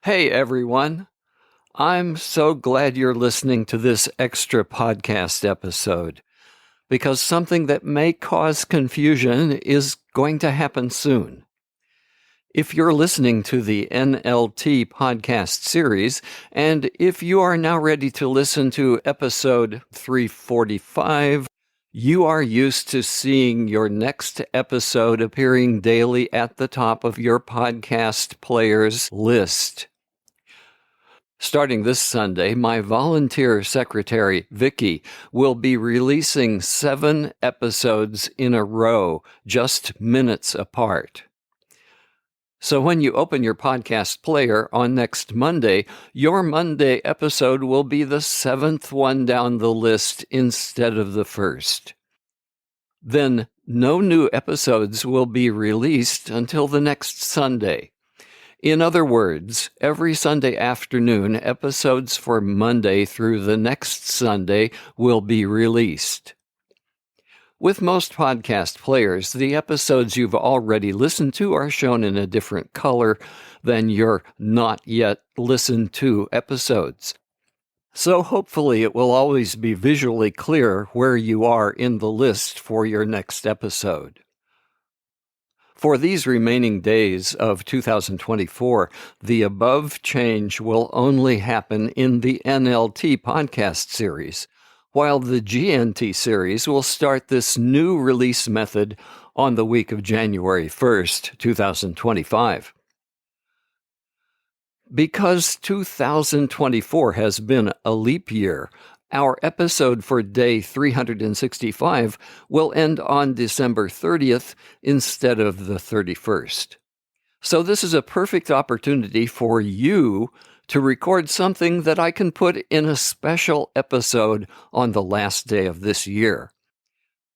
Hey everyone, I'm so glad you're listening to this extra podcast episode because something that may cause confusion is going to happen soon. If you're listening to the NLT podcast series, and if you are now ready to listen to episode 345, you are used to seeing your next episode appearing daily at the top of your podcast player's list. Starting this Sunday, my volunteer secretary, Vicky, will be releasing 7 episodes in a row, just minutes apart. So when you open your podcast player on next Monday, your Monday episode will be the 7th one down the list instead of the 1st. Then no new episodes will be released until the next Sunday. In other words, every Sunday afternoon, episodes for Monday through the next Sunday will be released. With most podcast players, the episodes you've already listened to are shown in a different color than your not yet listened to episodes. So hopefully it will always be visually clear where you are in the list for your next episode. For these remaining days of 2024, the above change will only happen in the NLT podcast series, while the GNT series will start this new release method on the week of January 1st, 2025. Because 2024 has been a leap year, our episode for day 365 will end on December 30th instead of the 31st. So this is a perfect opportunity for you to record something that I can put in a special episode on the last day of this year.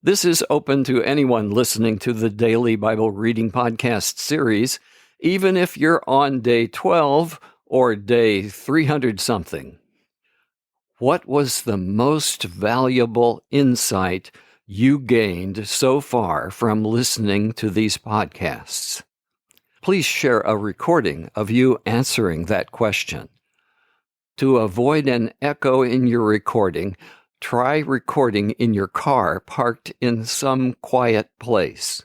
This is open to anyone listening to the Daily Bible Reading Podcast series, even if you're on day 12 or day 300-something. What was the most valuable insight you gained so far from listening to these podcasts? Please share a recording of you answering that question. To avoid an echo in your recording, try recording in your car parked in some quiet place.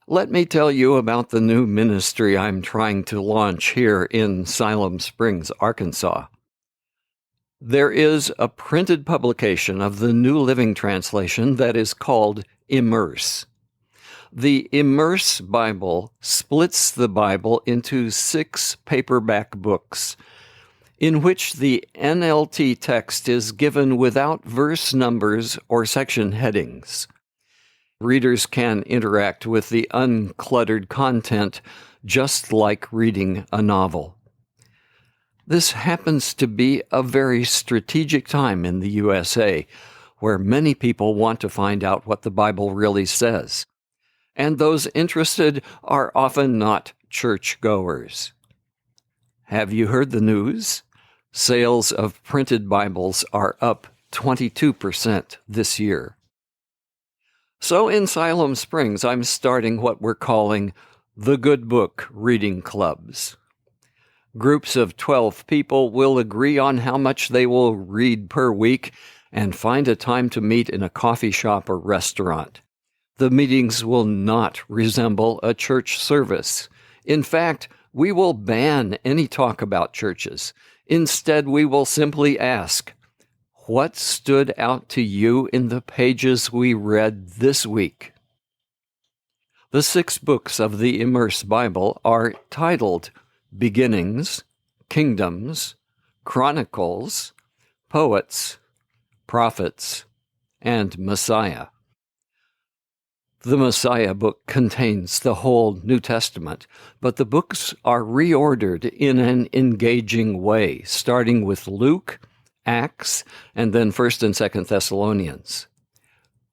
Let me tell you about the new ministry I'm trying to launch here in Siloam Springs, Arkansas. There is a printed publication of the New Living Translation that is called Immerse. The Immerse Bible splits the Bible into 6 paperback books, in which the NLT text is given without verse numbers or section headings. Readers can interact with the uncluttered content just like reading a novel. This happens to be a very strategic time in the USA, where many people want to find out what the Bible really says. And those interested are often not churchgoers. Have you heard the news? Sales of printed Bibles are up 22% this year. So in Siloam Springs, I'm starting what we're calling the Good Book Reading Clubs. Groups of 12 people will agree on how much they will read per week and find a time to meet in a coffee shop or restaurant. The meetings will not resemble a church service. In fact, we will ban any talk about churches. Instead, we will simply ask, what stood out to you in the pages we read this week? The 6 books of the Immerse Bible are titled Beginnings, Kingdoms, Chronicles, Poets, Prophets, and Messiah. The Messiah book contains the whole New Testament, but the books are reordered in an engaging way, starting with Luke, Acts, and then 1st and 2nd Thessalonians.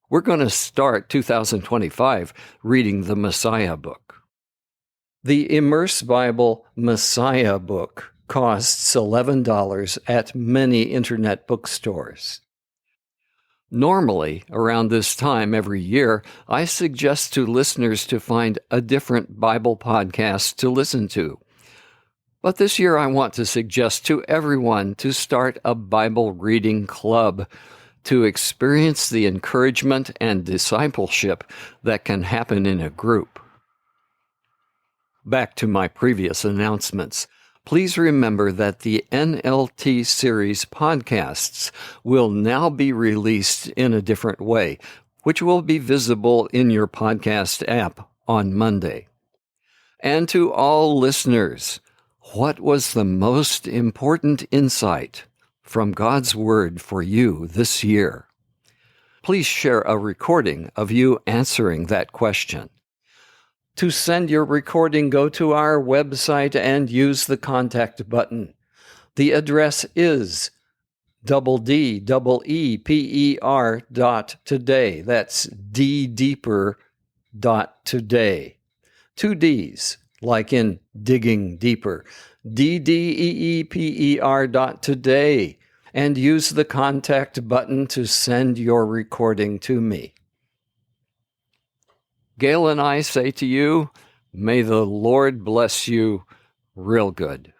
We're going to start 2025 reading the Messiah book. The Immerse Bible Messiah book costs $11 at many internet bookstores. Normally, around this time every year, I suggest to listeners to find a different Bible podcast to listen to. But this year I want to suggest to everyone to start a Bible reading club to experience the encouragement and discipleship that can happen in a group. Back to my previous announcements. Please remember that the NLT series podcasts will now be released in a different way, which will be visible in your podcast app on Monday. And to all listeners, what was the most important insight from God's Word for you this year? Please share a recording of you answering that question. To send your recording, go to our website and use the contact button. The address is DDEPPER.today. That's ddeeper.today. 2 Ds, like in digging deeper. DDEEPER.today. And use the contact button to send your recording to me. Gail and I say to you, may the Lord bless you real good.